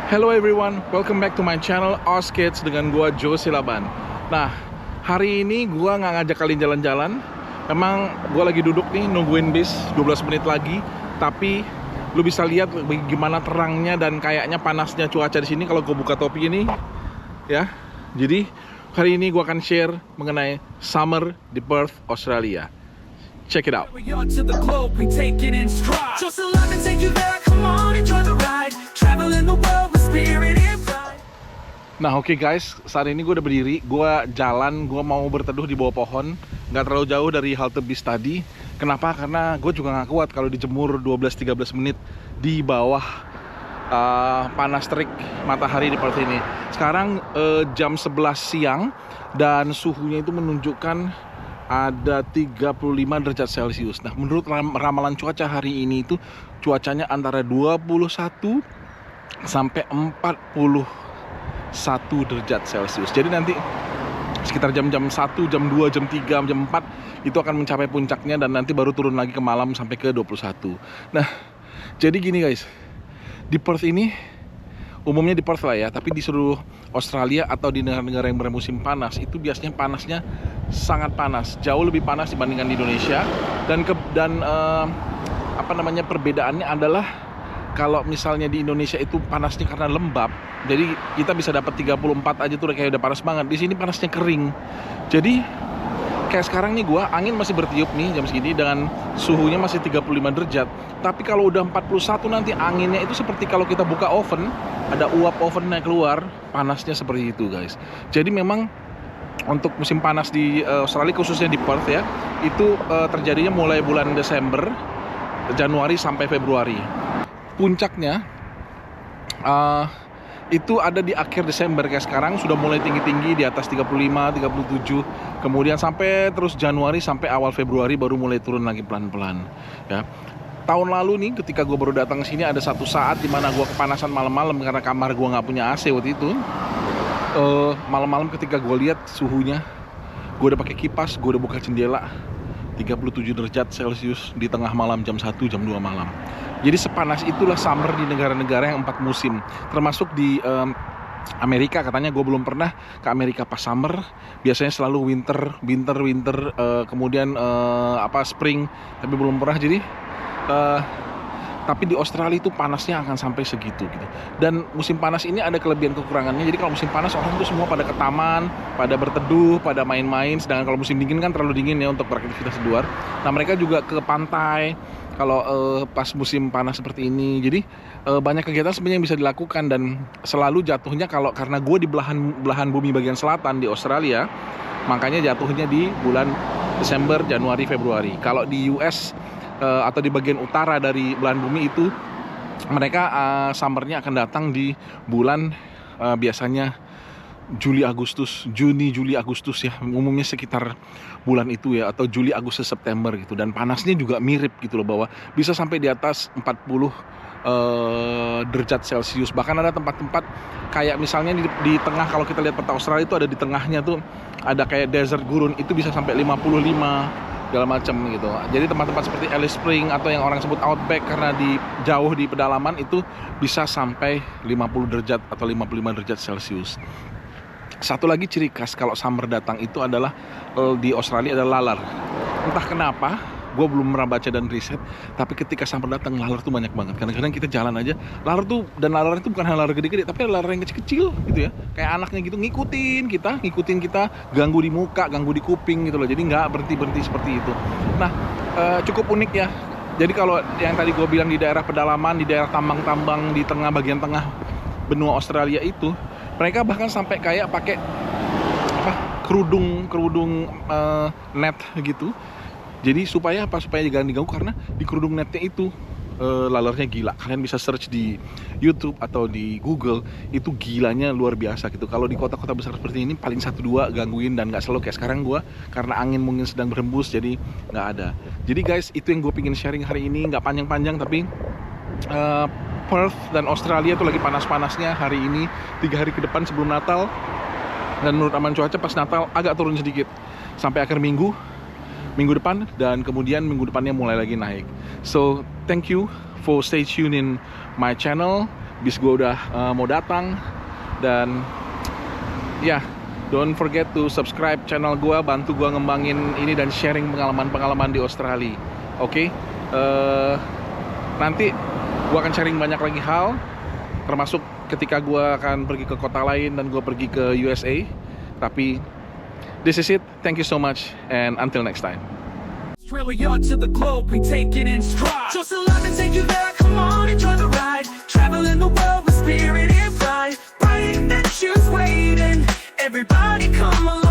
Hello everyone, welcome back to my channel Oz Kids dengan gua Joe Silaban. Nah, hari ini gua nggak ngajak kalian jalan-jalan. Emang gua lagi duduk nih nungguin bis 12 menit lagi. Tapi lu bisa lihat gimana terangnya dan kayaknya panasnya cuaca di sini kalau gua buka topi ini, ya. Jadi hari ini gua akan share mengenai summer di Perth, Australia. Check it out. Nah oke guys, saat ini gue udah berdiri, gue jalan, gue mau berteduh di bawah pohon. Nggak terlalu jauh dari halte bis tadi. Kenapa? Karena gue juga nggak kuat kalau dijemur 12-13 menit di bawah panas terik matahari di Perth ini. Sekarang jam 11 siang dan suhunya itu menunjukkan ada 35 derajat Celcius. Nah menurut ramalan cuaca hari ini itu cuacanya antara 21 sampai 41 derajat Celcius. Jadi nanti sekitar jam-jam 1, jam 2, jam 3, jam 4 itu akan mencapai puncaknya dan nanti baru turun lagi ke malam sampai ke 21. Nah, jadi gini guys. Di Perth ini umumnya di Perth lah ya, tapi di seluruh Australia atau di negara-negara yang bermusim panas itu biasanya panasnya sangat panas, jauh lebih panas dibandingkan di Indonesia. Perbedaannya adalah kalau misalnya di Indonesia itu panasnya karena lembab, jadi kita bisa dapat 34 aja tuh kayak udah panas banget. Di sini panasnya kering. Jadi kayak sekarang nih angin masih bertiup nih jam segini dengan suhunya masih 35 derajat. Tapi kalau udah 41 nanti anginnya itu seperti kalau kita buka oven, ada uap ovennya keluar, panasnya seperti itu guys. Jadi memang untuk musim panas di Australia khususnya di Perth ya, itu terjadinya mulai bulan Desember, Januari sampai Februari. Puncaknya itu ada di akhir Desember, kayak sekarang sudah mulai tinggi-tinggi di atas 35, 37, kemudian sampai terus Januari sampai awal Februari baru mulai turun lagi pelan-pelan ya. Tahun lalu nih ketika gue baru datang ke sini ada satu saat dimana gue kepanasan malam-malam karena kamar gue nggak punya AC waktu itu. Malam-malam ketika gue lihat suhunya, gue udah pakai kipas, gue udah buka jendela, 37 derajat Celcius di tengah malam jam 1, jam 2 malam. Jadi sepanas itulah summer di negara-negara yang 4 musim. Termasuk di Amerika, katanya gue belum pernah ke Amerika pas summer. Biasanya selalu winter, kemudian spring, tapi belum pernah. Jadi tapi di Australia itu panasnya akan sampai segitu gitu. Dan musim panas ini ada kelebihan kekurangannya. Jadi kalau musim panas orang tuh semua pada ke taman, pada berteduh, pada main-main. Sedangkan kalau musim dingin kan terlalu dingin ya untuk beraktivitas di luar. Nah mereka juga ke pantai kalau pas musim panas seperti ini. Jadi banyak kegiatan sebenarnya yang bisa dilakukan dan selalu jatuhnya karena gue di belahan bumi bagian selatan di Australia, makanya jatuhnya di bulan Desember, Januari, Februari. Kalau di US atau di bagian utara dari belahan bumi itu mereka summernya akan datang di bulan biasanya Juni, Juli, Agustus ya, umumnya sekitar bulan itu ya, atau Juli, Agustus, September gitu. Dan panasnya juga mirip gitu loh, bahwa bisa sampai di atas 40 derajat Celcius. Bahkan ada tempat-tempat kayak misalnya di tengah, kalau kita lihat peta Australia itu ada di tengahnya tuh ada kayak desert gurun, itu bisa sampai 55 segala macam gitu. Jadi tempat-tempat seperti Alice Springs atau yang orang sebut outback karena jauh di pedalaman itu bisa sampai 50 derajat atau 55 derajat Celcius. Satu lagi ciri khas kalau summer datang itu adalah di Australia ada lalar. Entah kenapa, gue belum pernah baca dan riset, tapi ketika summer datang lalar tuh banyak banget. Kadang-kadang kita jalan aja, lalar itu bukan lalar gede-gede, tapi lalar yang kecil-kecil gitu ya. Kayak anaknya gitu ngikutin kita, ganggu di muka, ganggu di kuping gitu loh. Jadi nggak berhenti seperti itu. Nah, cukup unik ya. Jadi kalau yang tadi gue bilang di daerah pedalaman, di daerah tambang-tambang di bagian tengah benua Australia itu, mereka bahkan sampai kayak pakai kerudung net gitu. Jadi supaya jangan diganggu, karena di kerudung netnya itu lalernya gila. Kalian bisa search di YouTube atau di Google, itu gilanya luar biasa gitu. Kalau di kota-kota besar seperti ini paling 1-2 gangguin, dan nggak selalu kayak sekarang karena angin mungkin sedang berhembus jadi nggak ada. Jadi guys, itu yang gue pengen sharing hari ini, nggak panjang-panjang tapi Perth dan Australia tuh lagi panas-panasnya hari ini, 3 hari ke depan sebelum Natal. Dan menurut aman cuaca pas Natal agak turun sedikit sampai akhir minggu depan, dan kemudian minggu depannya mulai lagi naik. So thank you for stay tuned in my channel. bis gue udah mau datang. Dan ya, don't forget to subscribe channel gue, bantu gue ngembangin ini dan sharing pengalaman-pengalaman di Australia. Oke? Nanti gue akan sharing banyak lagi hal, termasuk ketika gue akan pergi ke kota lain dan gue pergi ke USA. Tapi this is it. Thank you so much and until next time. Australia to the globe, we take it in stride. Just alive and take you there, come on, enjoy the ride. Traveling the world with spirit and pride. Bright and that shoes waiting, everybody come along.